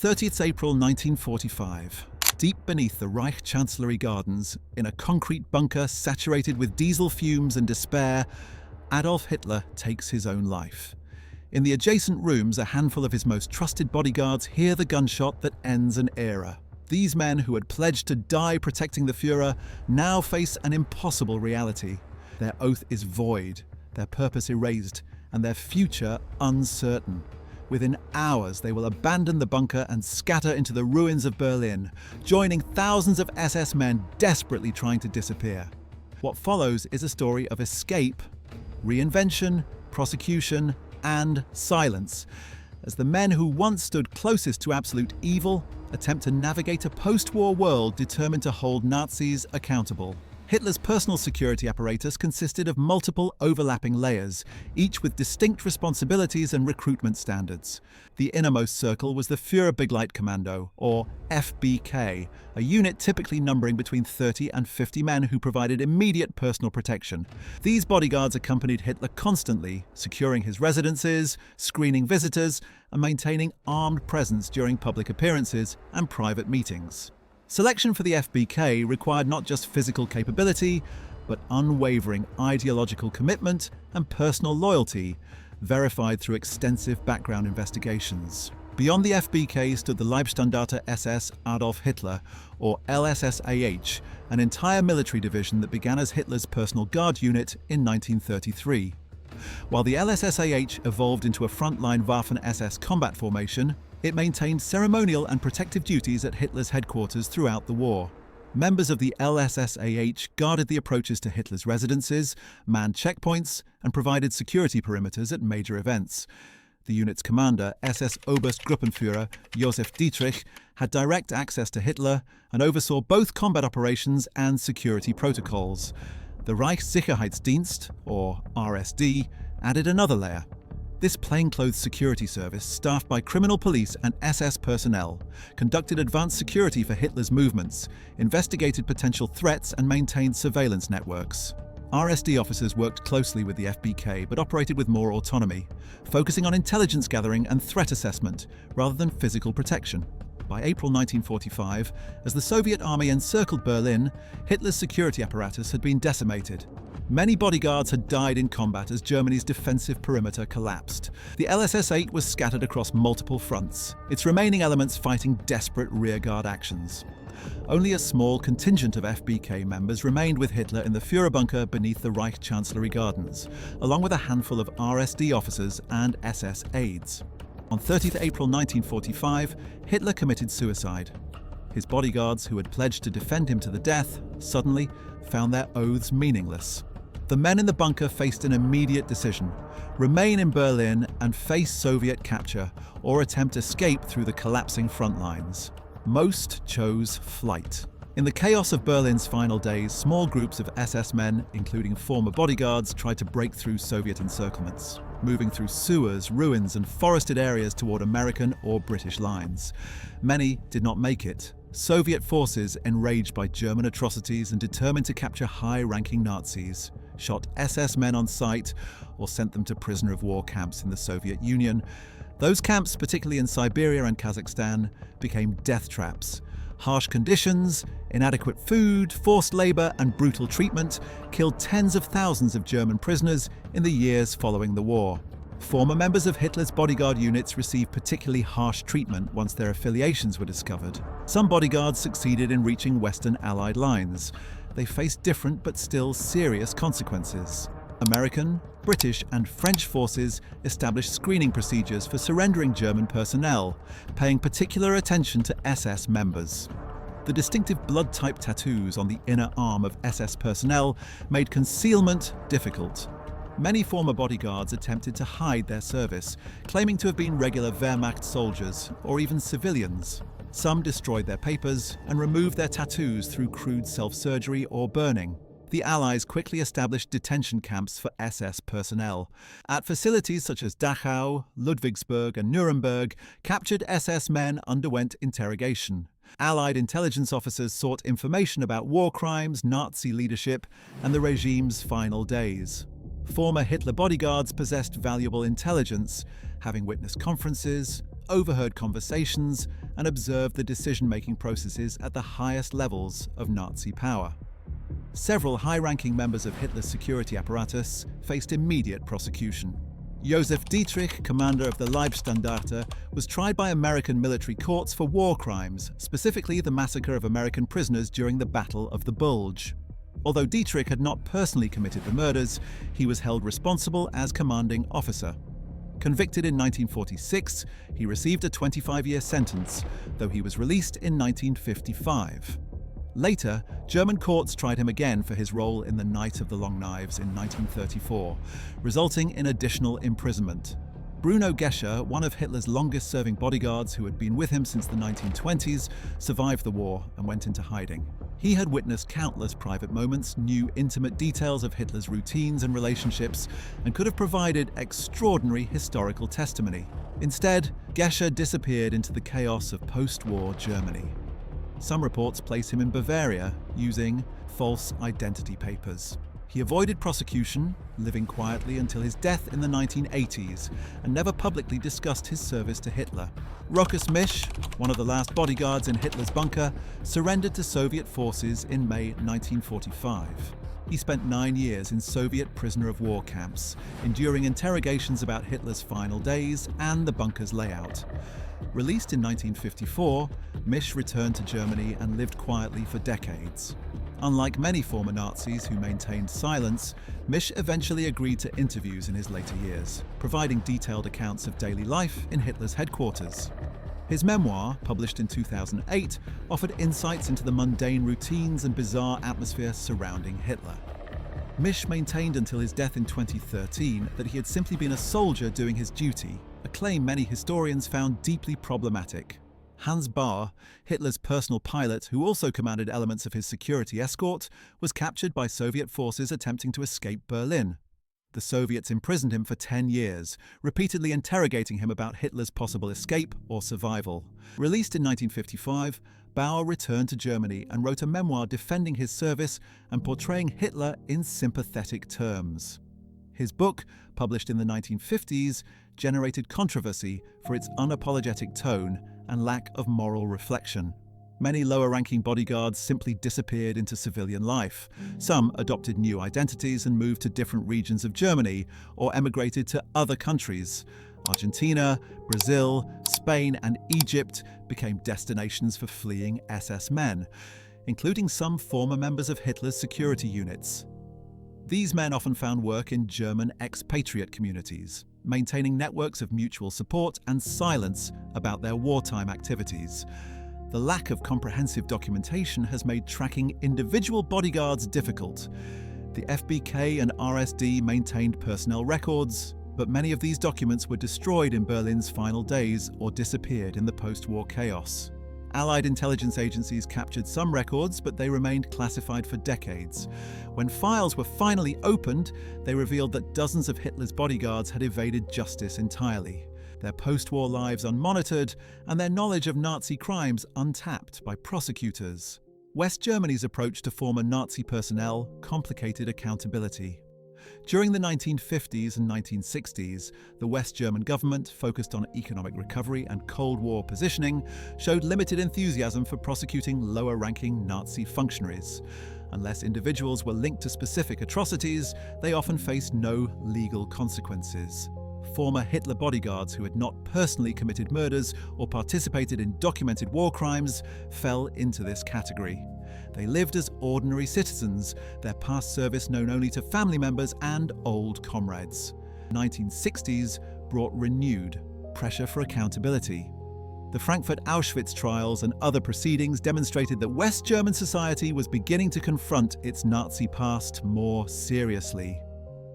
30th April 1945. Deep beneath the Reich Chancellery gardens, in a concrete bunker saturated with diesel fumes and despair, Adolf Hitler takes his own life. In the adjacent rooms, a handful of his most trusted bodyguards hear the gunshot that ends an era. These men, who had pledged to die protecting the Führer, now face an impossible reality. Their oath is void, their purpose erased, and their future uncertain. Within hours, they will abandon the bunker and scatter into the ruins of Berlin, joining thousands of SS men desperately trying to disappear. What follows is a story of escape, reinvention, prosecution, and silence, as the men who once stood closest to absolute evil attempt to navigate a post-war world determined to hold Nazis accountable. Hitler's personal security apparatus consisted of multiple overlapping layers, each with distinct responsibilities and recruitment standards. The innermost circle was the Führer Big Light Commando, or FBK, a unit typically numbering between 30 and 50 men who provided immediate personal protection. These bodyguards accompanied Hitler constantly, securing his residences, screening visitors, and maintaining armed presence during public appearances and private meetings. Selection for the FBK required not just physical capability, but unwavering ideological commitment and personal loyalty, verified through extensive background investigations. Beyond the FBK stood the Leibstandarte SS Adolf Hitler, or LSSAH, an entire military division that began as Hitler's personal guard unit in 1933. While the LSSAH evolved into a frontline Waffen-SS combat formation, it maintained ceremonial and protective duties at Hitler's headquarters throughout the war. Members of the LSSAH guarded the approaches to Hitler's residences, manned checkpoints, and provided security perimeters at major events. The unit's commander, SS Oberstgruppenführer Josef Dietrich, had direct access to Hitler and oversaw both combat operations and security protocols. The Reichssicherheitsdienst, or RSD, added another layer. This plainclothes security service, staffed by criminal police and SS personnel, conducted advanced security for Hitler's movements, investigated potential threats, and maintained surveillance networks. RSD officers worked closely with the FBK but operated with more autonomy, focusing on intelligence gathering and threat assessment rather than physical protection. By April 1945, as the Soviet army encircled Berlin, Hitler's security apparatus had been decimated. Many bodyguards had died in combat as Germany's defensive perimeter collapsed. The LSS-8 was scattered across multiple fronts, its remaining elements fighting desperate rearguard actions. Only a small contingent of FBK members remained with Hitler in the Führer bunker beneath the Reich Chancellery gardens, along with a handful of RSD officers and SS aides. On 30th April 1945, Hitler committed suicide. His bodyguards, who had pledged to defend him to the death, suddenly found their oaths meaningless. The men in the bunker faced an immediate decision: remain in Berlin and face Soviet capture, or attempt escape through the collapsing front lines. Most chose flight. In the chaos of Berlin's final days, small groups of SS men, including former bodyguards, tried to break through Soviet encirclements, moving through sewers, ruins, and forested areas toward American or British lines. Many did not make it. Soviet forces, enraged by German atrocities and determined to capture high-ranking Nazis, shot SS men on sight or sent them to prisoner of war camps in the Soviet Union. Those camps, particularly in Siberia and Kazakhstan, became death traps. Harsh conditions, inadequate food, forced labor, and brutal treatment killed tens of thousands of German prisoners in the years following the war. Former members of Hitler's bodyguard units received particularly harsh treatment once their affiliations were discovered. Some bodyguards succeeded in reaching Western Allied lines. They faced different but still serious consequences. American, British, and French forces established screening procedures for surrendering German personnel, paying particular attention to SS members. The distinctive blood-type tattoos on the inner arm of SS personnel made concealment difficult. Many former bodyguards attempted to hide their service, claiming to have been regular Wehrmacht soldiers or even civilians. Some destroyed their papers and removed their tattoos through crude self-surgery or burning. The Allies quickly established detention camps for SS personnel. At facilities such as Dachau, Ludwigsburg, and Nuremberg, captured SS men underwent interrogation. Allied intelligence officers sought information about war crimes, Nazi leadership, and the regime's final days. Former Hitler bodyguards possessed valuable intelligence, having witnessed conferences, overheard conversations and observed the decision-making processes at the highest levels of Nazi power. Several high-ranking members of Hitler's security apparatus faced immediate prosecution. Josef Dietrich, commander of the Leibstandarte, was tried by American military courts for war crimes, specifically the massacre of American prisoners during the Battle of the Bulge. Although Dietrich had not personally committed the murders, he was held responsible as commanding officer. Convicted in 1946, he received a 25-year sentence, though he was released in 1955. Later, German courts tried him again for his role in the Night of the Long Knives in 1934, resulting in additional imprisonment. Bruno Gescher, one of Hitler's longest-serving bodyguards who had been with him since the 1920s, survived the war and went into hiding. He had witnessed countless private moments, knew intimate details of Hitler's routines and relationships, and could have provided extraordinary historical testimony. Instead, Gescher disappeared into the chaos of post-war Germany. Some reports place him in Bavaria using false identity papers. He avoided prosecution, living quietly until his death in the 1980s, and never publicly discussed his service to Hitler. Rokas Misch, one of the last bodyguards in Hitler's bunker, surrendered to Soviet forces in May 1945. He spent 9 years in Soviet prisoner of war camps, enduring interrogations about Hitler's final days and the bunker's layout. Released in 1954, Misch returned to Germany and lived quietly for decades. Unlike many former Nazis who maintained silence, Misch eventually agreed to interviews in his later years, providing detailed accounts of daily life in Hitler's headquarters. His memoir, published in 2008, offered insights into the mundane routines and bizarre atmosphere surrounding Hitler. Misch maintained until his death in 2013 that he had simply been a soldier doing his duty, a claim many historians found deeply problematic. Hans Bahr, Hitler's personal pilot who also commanded elements of his security escort, was captured by Soviet forces attempting to escape Berlin. The Soviets imprisoned him for 10 years, repeatedly interrogating him about Hitler's possible escape or survival. Released in 1955, Bahr returned to Germany and wrote a memoir defending his service and portraying Hitler in sympathetic terms. His book, published in the 1950s, generated controversy for its unapologetic tone and lack of moral reflection. Many lower-ranking bodyguards simply disappeared into civilian life. Some adopted new identities and moved to different regions of Germany or emigrated to other countries. Argentina, Brazil, Spain, and Egypt became destinations for fleeing SS men, including some former members of Hitler's security units. These men often found work in German expatriate communities, maintaining networks of mutual support and silence about their wartime activities. The lack of comprehensive documentation has made tracking individual bodyguards difficult. The FBK and RSD maintained personnel records, but many of these documents were destroyed in Berlin's final days or disappeared in the post-war chaos. Allied intelligence agencies captured some records, but they remained classified for decades. When files were finally opened, they revealed that dozens of Hitler's bodyguards had evaded justice entirely, their post-war lives unmonitored, and their knowledge of Nazi crimes untapped by prosecutors. West Germany's approach to former Nazi personnel complicated accountability. During the 1950s and 1960s, the West German government, focused on economic recovery and Cold War positioning, showed limited enthusiasm for prosecuting lower-ranking Nazi functionaries. Unless individuals were linked to specific atrocities, they often faced no legal consequences. Former Hitler bodyguards who had not personally committed murders or participated in documented war crimes fell into this category. They lived as ordinary citizens, their past service known only to family members and old comrades. The 1960s brought renewed pressure for accountability. The Frankfurt Auschwitz trials and other proceedings demonstrated that West German society was beginning to confront its Nazi past more seriously.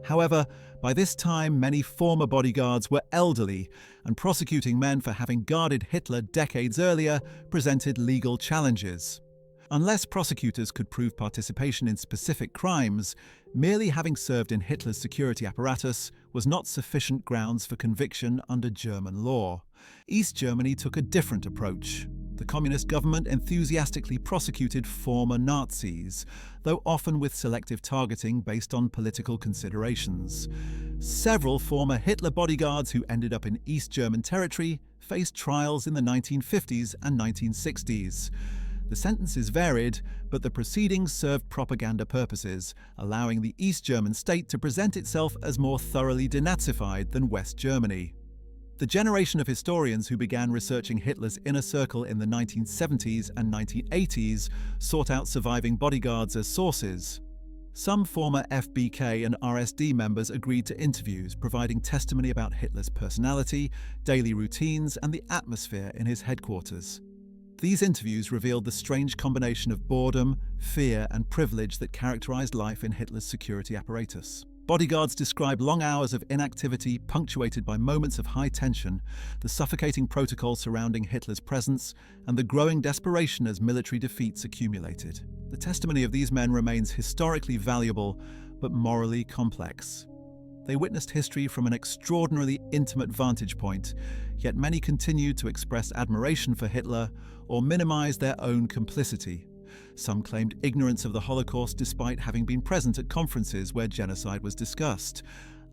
However, by this time, many former bodyguards were elderly, and prosecuting men for having guarded Hitler decades earlier presented legal challenges. Unless prosecutors could prove participation in specific crimes, merely having served in Hitler's security apparatus was not sufficient grounds for conviction under German law. East Germany took a different approach. The communist government enthusiastically prosecuted former Nazis, though often with selective targeting based on political considerations. Several former Hitler bodyguards who ended up in East German territory faced trials in the 1950s and 1960s. The sentences varied, but the proceedings served propaganda purposes, allowing the East German state to present itself as more thoroughly denazified than West Germany. The generation of historians who began researching Hitler's inner circle in the 1970s and 1980s sought out surviving bodyguards as sources. Some former FBK and RSD members agreed to interviews, providing testimony about Hitler's personality, daily routines, and the atmosphere in his headquarters. These interviews revealed the strange combination of boredom, fear, and privilege that characterized life in Hitler's security apparatus. Bodyguards described long hours of inactivity punctuated by moments of high tension, the suffocating protocol surrounding Hitler's presence, and the growing desperation as military defeats accumulated. The testimony of these men remains historically valuable, but morally complex. They witnessed history from an extraordinarily intimate vantage point, yet many continued to express admiration for Hitler or minimize their own complicity. Some claimed ignorance of the Holocaust despite having been present at conferences where genocide was discussed.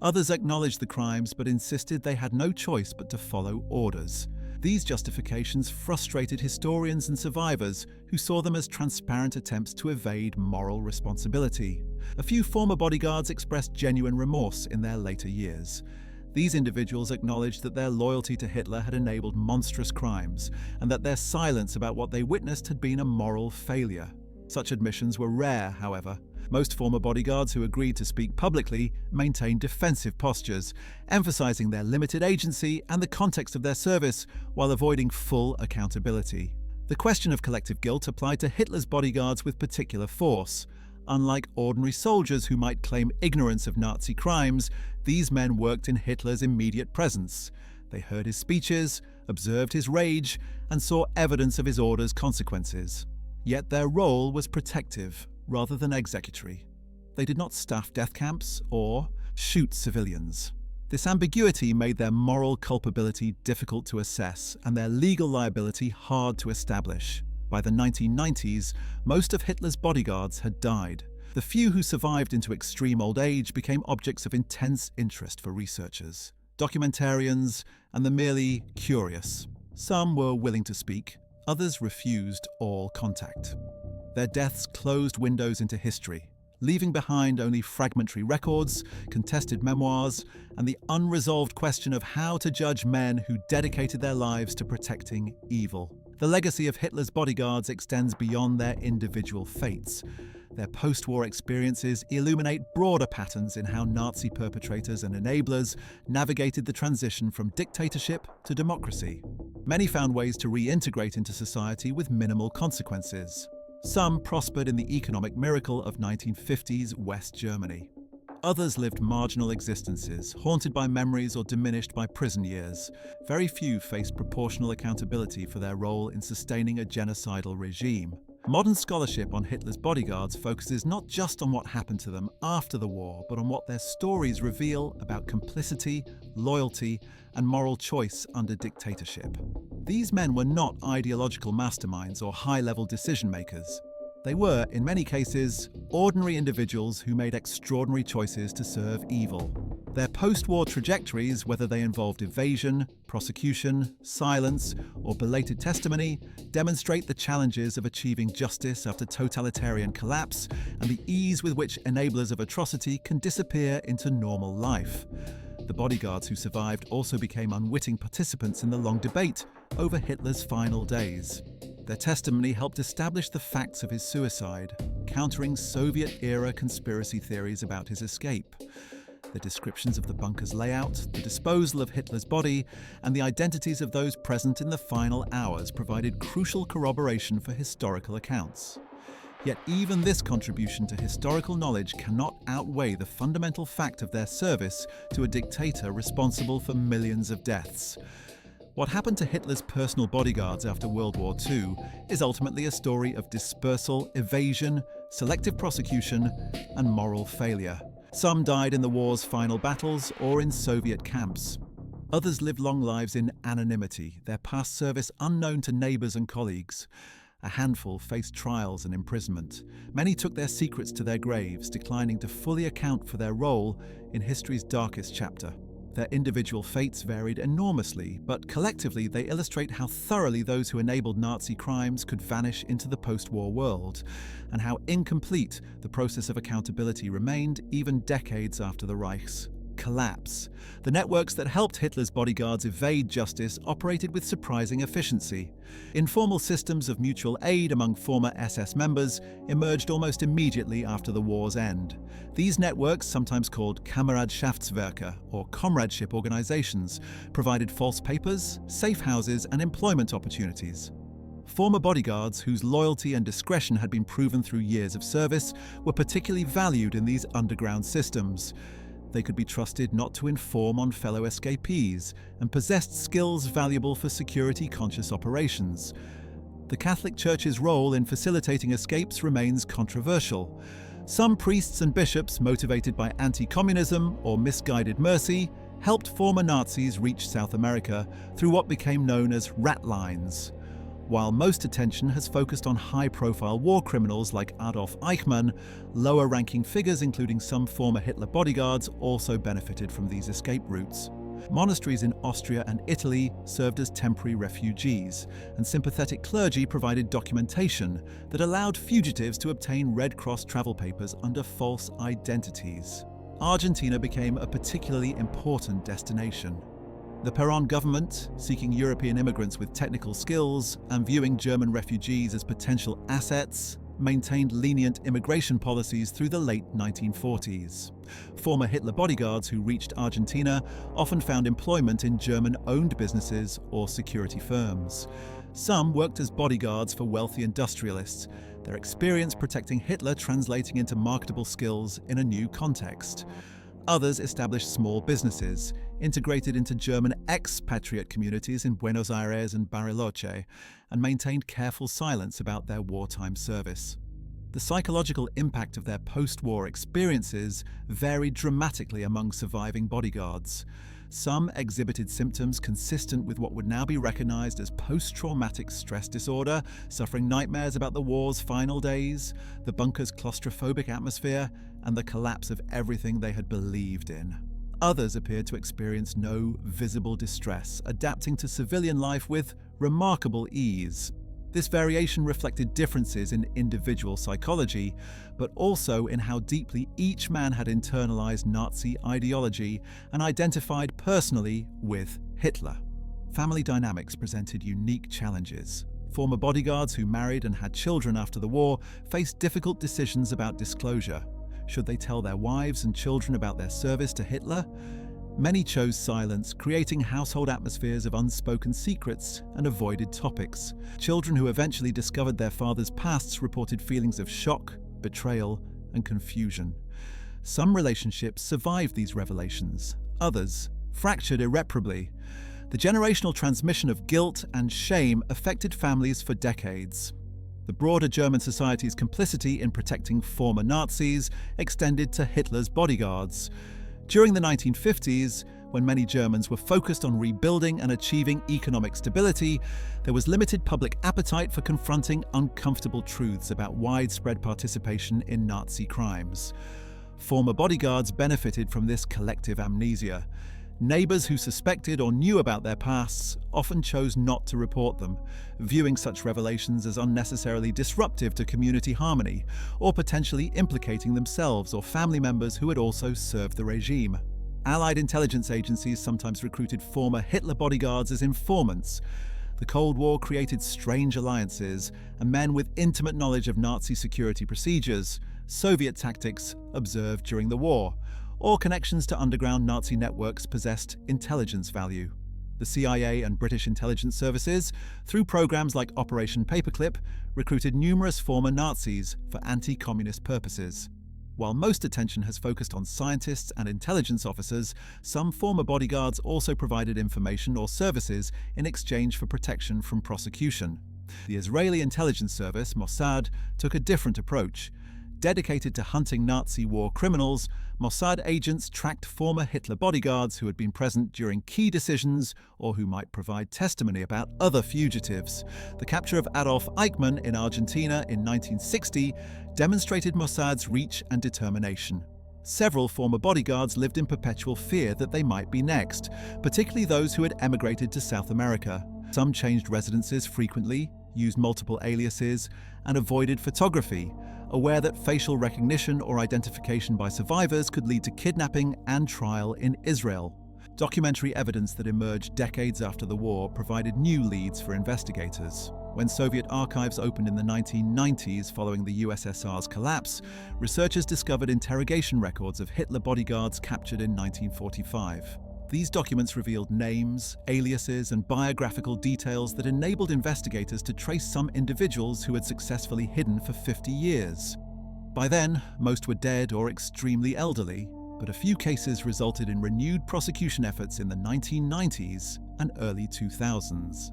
Others acknowledged the crimes but insisted they had no choice but to follow orders. These justifications frustrated historians and survivors who saw them as transparent attempts to evade moral responsibility. A few former bodyguards expressed genuine remorse in their later years. These individuals acknowledged that their loyalty to Hitler had enabled monstrous crimes, and that their silence about what they witnessed had been a moral failure. Such admissions were rare, however. Most former bodyguards who agreed to speak publicly maintained defensive postures, emphasizing their limited agency and the context of their service while avoiding full accountability. The question of collective guilt applied to Hitler's bodyguards with particular force. Unlike ordinary soldiers who might claim ignorance of Nazi crimes, these men worked in Hitler's immediate presence. They heard his speeches, observed his rage, and saw evidence of his orders' consequences. Yet their role was protective, rather than executory. They did not staff death camps or shoot civilians. This ambiguity made their moral culpability difficult to assess and their legal liability hard to establish. By the 1990s, most of Hitler's bodyguards had died. The few who survived into extreme old age became objects of intense interest for researchers, documentarians, and the merely curious. Some were willing to speak, others refused all contact. Their deaths closed windows into history, leaving behind only fragmentary records, contested memoirs, and the unresolved question of how to judge men who dedicated their lives to protecting evil. The legacy of Hitler's bodyguards extends beyond their individual fates. Their post-war experiences illuminate broader patterns in how Nazi perpetrators and enablers navigated the transition from dictatorship to democracy. Many found ways to reintegrate into society with minimal consequences. Some prospered in the economic miracle of 1950s West Germany. Others lived marginal existences, haunted by memories or diminished by prison years. Very few faced proportional accountability for their role in sustaining a genocidal regime. Modern scholarship on Hitler's bodyguards focuses not just on what happened to them after the war, but on what their stories reveal about complicity, loyalty, and moral choice under dictatorship. These men were not ideological masterminds or high-level decision-makers. They were, in many cases, ordinary individuals who made extraordinary choices to serve evil. Their post-war trajectories, whether they involved evasion, prosecution, silence, or belated testimony, demonstrate the challenges of achieving justice after totalitarian collapse and the ease with which enablers of atrocity can disappear into normal life. The bodyguards who survived also became unwitting participants in the long debate over Hitler's final days. Their testimony helped establish the facts of his suicide, countering Soviet-era conspiracy theories about his escape. The descriptions of the bunker's layout, the disposal of Hitler's body, and the identities of those present in the final hours provided crucial corroboration for historical accounts. Yet even this contribution to historical knowledge cannot outweigh the fundamental fact of their service to a dictator responsible for millions of deaths. What happened to Hitler's personal bodyguards after World War II is ultimately a story of dispersal, evasion, selective prosecution, and moral failure. Some died in the war's final battles or in Soviet camps. Others lived long lives in anonymity, their past service unknown to neighbors and colleagues. A handful faced trials and imprisonment. Many took their secrets to their graves, declining to fully account for their role in history's darkest chapter. Their individual fates varied enormously, but collectively they illustrate how thoroughly those who enabled Nazi crimes could vanish into the post-war world, and how incomplete the process of accountability remained even decades after the Reich's collapse. The networks that helped Hitler's bodyguards evade justice operated with surprising efficiency. Informal systems of mutual aid among former SS members emerged almost immediately after the war's end. These networks, sometimes called Kameradschaftswerke or comradeship organizations, provided false papers, safe houses, and employment opportunities. Former bodyguards, whose loyalty and discretion had been proven through years of service, were particularly valued in these underground systems. They could be trusted not to inform on fellow escapees and possessed skills valuable for security-conscious operations. The Catholic Church's role in facilitating escapes remains controversial. Some priests and bishops, motivated by anti-communism or misguided mercy, helped former Nazis reach South America through what became known as rat lines. While most attention has focused on high-profile war criminals like Adolf Eichmann, lower-ranking figures including some former Hitler bodyguards also benefited from these escape routes. Monasteries in Austria and Italy served as temporary refugees, and sympathetic clergy provided documentation that allowed fugitives to obtain Red Cross travel papers under false identities. Argentina became a particularly important destination. The Perón government, seeking European immigrants with technical skills and viewing German refugees as potential assets, maintained lenient immigration policies through the late 1940s. Former Hitler bodyguards who reached Argentina often found employment in German-owned businesses or security firms. Some worked as bodyguards for wealthy industrialists, their experience protecting Hitler translating into marketable skills in a new context. Others established small businesses, integrated into German expatriate communities in Buenos Aires and Bariloche, and maintained careful silence about their wartime service. The psychological impact of their post-war experiences varied dramatically among surviving bodyguards. Some exhibited symptoms consistent with what would now be recognized as post-traumatic stress disorder, suffering nightmares about the war's final days, the bunker's claustrophobic atmosphere, and the collapse of everything they had believed in. Others appeared to experience no visible distress, adapting to civilian life with remarkable ease. This variation reflected differences in individual psychology, but also in how deeply each man had internalized Nazi ideology and identified personally with Hitler. Family dynamics presented unique challenges. Former bodyguards who married and had children after the war faced difficult decisions about disclosure. Should they tell their wives and children about their service to Hitler? Many chose silence, creating household atmospheres of unspoken secrets and avoided topics. Children who eventually discovered their father's pasts reported feelings of shock, betrayal, and confusion. Some relationships survived these revelations, others fractured irreparably. The generational transmission of guilt and shame affected families for decades. The broader German society's complicity in protecting former Nazis extended to Hitler's bodyguards. During the 1950s, when many Germans were focused on rebuilding and achieving economic stability, there was limited public appetite for confronting uncomfortable truths about widespread participation in Nazi crimes. Former bodyguards benefited from this collective amnesia. Neighbors who suspected or knew about their pasts often chose not to report them, viewing such revelations as unnecessarily disruptive to community harmony, or potentially implicating themselves or family members who had also served the regime. Allied intelligence agencies sometimes recruited former Hitler bodyguards as informants. The Cold War created strange alliances, and men with intimate knowledge of Nazi security procedures, Soviet tactics observed during the war, or connections to underground Nazi networks possessed intelligence value. The CIA and British intelligence services, through programs like Operation Paperclip, recruited numerous former Nazis for anti-communist purposes. While most attention has focused on scientists and intelligence officers, some former bodyguards also provided information or services in exchange for protection from prosecution. The Israeli intelligence service, Mossad, took a different approach. Dedicated to hunting Nazi war criminals, Mossad agents tracked former Hitler bodyguards who had been present during key decisions or who might provide testimony about other fugitives. The capture of Adolf Eichmann in Argentina in 1960 demonstrated Mossad's reach and determination. Several former bodyguards lived in perpetual fear that they might be next, particularly those who had emigrated to South America. Some changed residences frequently, used multiple aliases, and avoided photography, aware that facial recognition or identification by survivors could lead to kidnapping and trial in Israel. Documentary evidence that emerged decades after the war provided new leads for investigators. When Soviet archives opened in the 1990s following the USSR's collapse, researchers discovered interrogation records of Hitler bodyguards captured in 1945. These documents revealed names, aliases, and biographical details that enabled investigators to trace some individuals who had successfully hidden for 50 years. By then, most were dead or extremely elderly, but a few cases resulted in renewed prosecution efforts in the 1990s and early 2000s.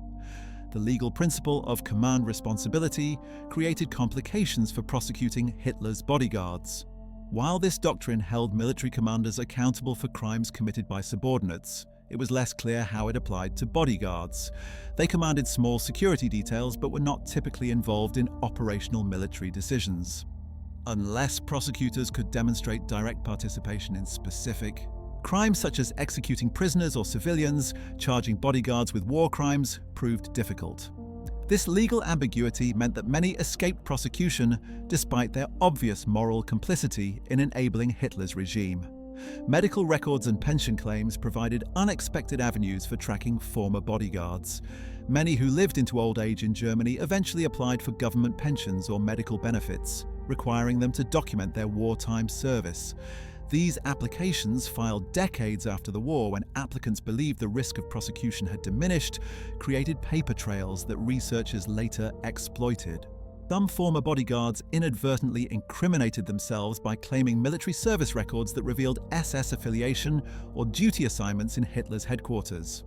The legal principle of command responsibility created complications for prosecuting Hitler's bodyguards. While this doctrine held military commanders accountable for crimes committed by subordinates, it was less clear how it applied to bodyguards. They commanded small security details but were not typically involved in operational military decisions. Unless prosecutors could demonstrate direct participation in specific crimes such as executing prisoners or civilians, charging bodyguards with war crimes proved difficult. This legal ambiguity meant that many escaped prosecution despite their obvious moral complicity in enabling Hitler's regime. Medical records and pension claims provided unexpected avenues for tracking former bodyguards. Many who lived into old age in Germany eventually applied for government pensions or medical benefits, requiring them to document their wartime service. These applications, filed decades after the war when applicants believed the risk of prosecution had diminished, created paper trails that researchers later exploited. Some former bodyguards inadvertently incriminated themselves by claiming military service records that revealed SS affiliation or duty assignments in Hitler's headquarters.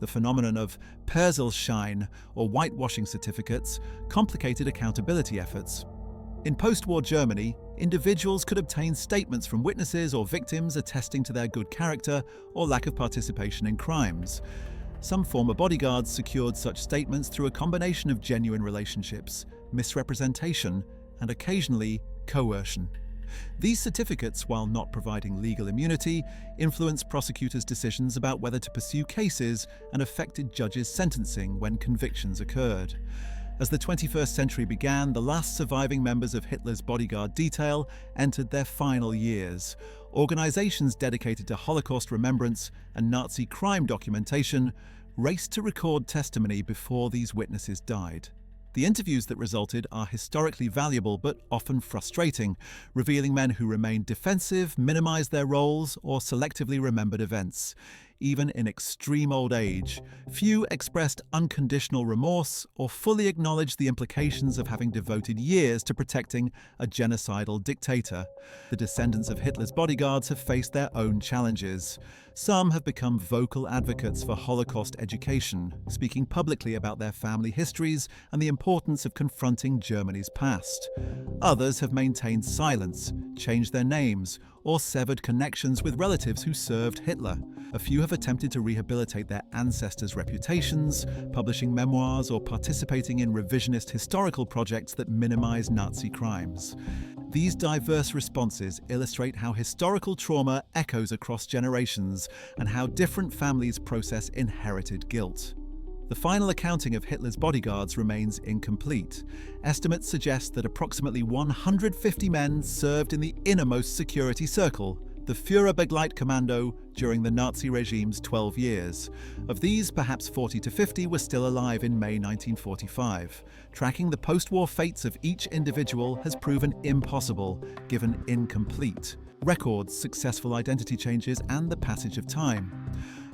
The phenomenon of Persilschein, or whitewashing certificates, complicated accountability efforts. In post-war Germany, individuals could obtain statements from witnesses or victims attesting to their good character or lack of participation in crimes. Some former bodyguards secured such statements through a combination of genuine relationships, misrepresentation, and occasionally coercion. These certificates, while not providing legal immunity, influenced prosecutors' decisions about whether to pursue cases and affected judges' sentencing when convictions occurred. As the 21st century began, the last surviving members of Hitler's bodyguard detail entered their final years. Organizations dedicated to Holocaust remembrance and Nazi crime documentation raced to record testimony before these witnesses died. The interviews that resulted are historically valuable but often frustrating, revealing men who remained defensive, minimized their roles, or selectively remembered events. Even in extreme old age, few expressed unconditional remorse or fully acknowledged the implications of having devoted years to protecting a genocidal dictator. The descendants of Hitler's bodyguards have faced their own challenges. Some have become vocal advocates for Holocaust education, speaking publicly about their family histories and the importance of confronting Germany's past. Others have maintained silence, changed their names, or severed connections with relatives who served Hitler. A few have attempted to rehabilitate their ancestors' reputations, publishing memoirs or participating in revisionist historical projects that minimize Nazi crimes. These diverse responses illustrate how historical trauma echoes across generations and how different families process inherited guilt. The final accounting of Hitler's bodyguards remains incomplete. Estimates suggest that approximately 150 men served in the innermost security circle, the Führer Begleitkommando, during the Nazi regime's 12 years. Of these, perhaps 40 to 50 were still alive in May 1945. Tracking the post-war fates of each individual has proven impossible, given incomplete records, successful identity changes, and the passage of time.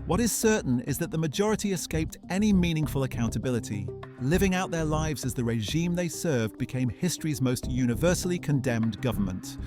What is certain is that the majority escaped any meaningful accountability. Living out their lives as the regime they served became history's most universally condemned government.